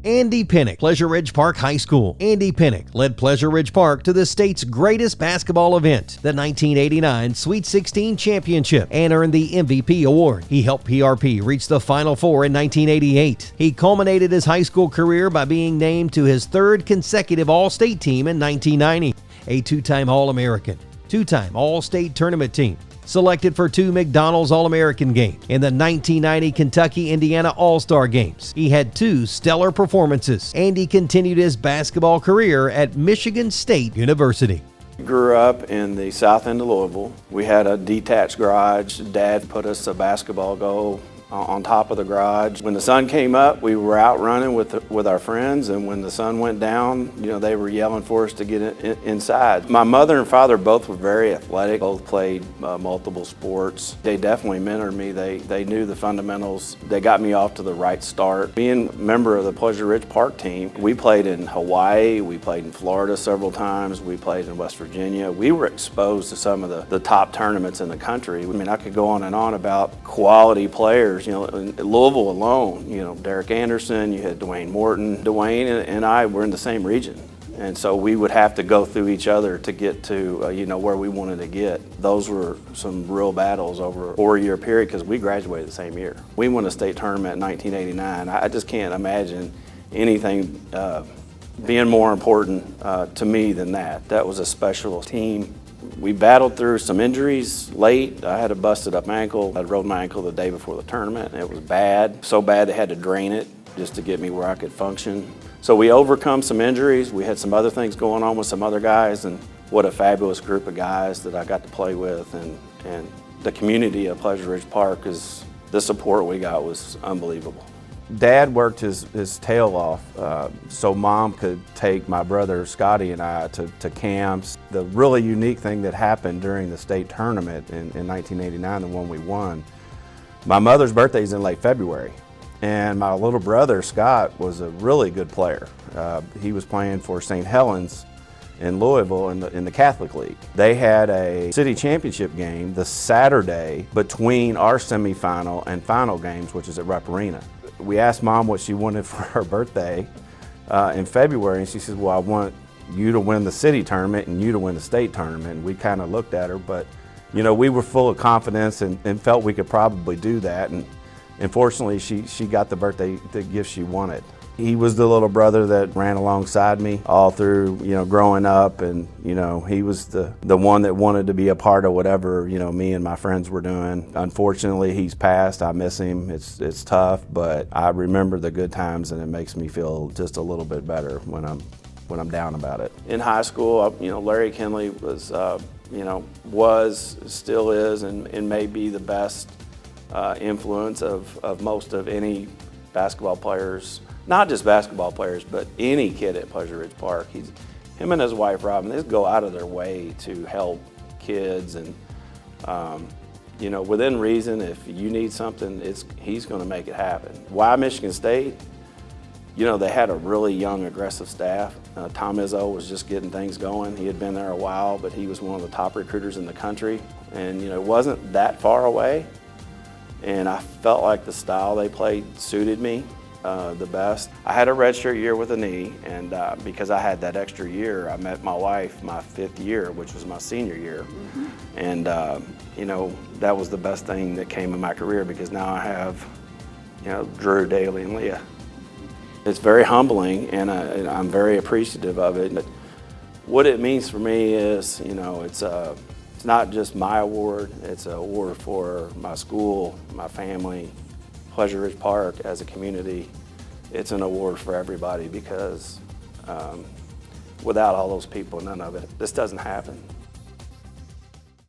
Andy Penich, Pleasure Ridge Park High School. Andy Penich led Pleasure Ridge Park to the state's greatest basketball event, the 1989 Sweet 16 Championship, and earned the MVP award. He helped PRP reach the Final Four in 1988. He culminated his high school career by being named to his third consecutive All-State team in 1990, a two-time All-American, two-time All-State tournament team, selected for 2 McDonald's All-American games in the 1990 Kentucky-Indiana All-Star Games. He had 2 stellar performances, and he continued his basketball career at Michigan State University. Grew up in the south end of Louisville. We had a detached garage. Dad put us a basketball goal on top of the garage. When the sun came up, we were out running with our friends, and when the sun went down, they were yelling for us to get inside. My mother and father both were very athletic, both played multiple sports. They definitely mentored me. They knew the fundamentals. They got me off to the right start. Being a member of the Pleasure Ridge Park team, we played in Hawaii, we played in Florida several times, we played in West Virginia. We were exposed to some of the top tournaments in the country. I mean, I could go on and on about quality players. In Louisville alone, Derek Anderson, you had Dwayne Morton. Dwayne and I were in the same region, and so we would have to go through each other to get to where we wanted to get. Those were some real battles over a 4-year period because we graduated the same year. We won a state tournament in 1989. I just can't imagine anything being more important to me than that. That was a special team. We battled through some injuries late. I had a busted up ankle. I rolled my ankle the day before the tournament, and it was bad. So bad they had to drain it just to get me where I could function. So we overcome some injuries. We had some other things going on with some other guys, and what a fabulous group of guys that I got to play with. And the community of Pleasure Ridge Park, the support we got was unbelievable. Dad worked his tail off so Mom could take my brother Scotty and I to camps. The really unique thing that happened during the state tournament in 1989, the one we won, my mother's birthday is in late February, and my little brother Scott was a really good player. He was playing for St. Helens in Louisville in the Catholic League. They had a city championship game the Saturday between our semifinal and final games, which is at Rupp Arena. We asked Mom what she wanted for her birthday in February, and she said, well, I want you to win the city tournament and you to win the state tournament. And we kind of looked at her, but we were full of confidence and felt we could probably do that. And fortunately, she got the gift she wanted. He was the little brother that ran alongside me all through, growing up, and, he was the one that wanted to be a part of whatever, me and my friends were doing. Unfortunately, he's passed. I miss him. It's tough, but I remember the good times, and it makes me feel just a little bit better when I'm down about it. In high school, Larry Kinley was, still is, and may be the best influence of most of any basketball players. Not just basketball players, but any kid at Pleasure Ridge Park. Him and his wife, Robin, they go out of their way to help kids, and within reason, if you need something, he's going to make it happen. Why Michigan State? They had a really young, aggressive staff. Tom Izzo was just getting things going. He had been there a while, but he was one of the top recruiters in the country, and it wasn't that far away. And I felt like the style they played suited me the best. I had a redshirt year with a knee, and because I had that extra year, I met my wife my 5th year, which was my senior year. Mm-hmm. And that was the best thing that came in my career, because now I have Drew, Daly, and Leah. It's very humbling, and I'm very appreciative of it. But what it means for me is, it's not just my award, it's an award for my school, my family, Pleasure Ridge Park as a community. It's an award for everybody, because without all those people, none of this doesn't happen.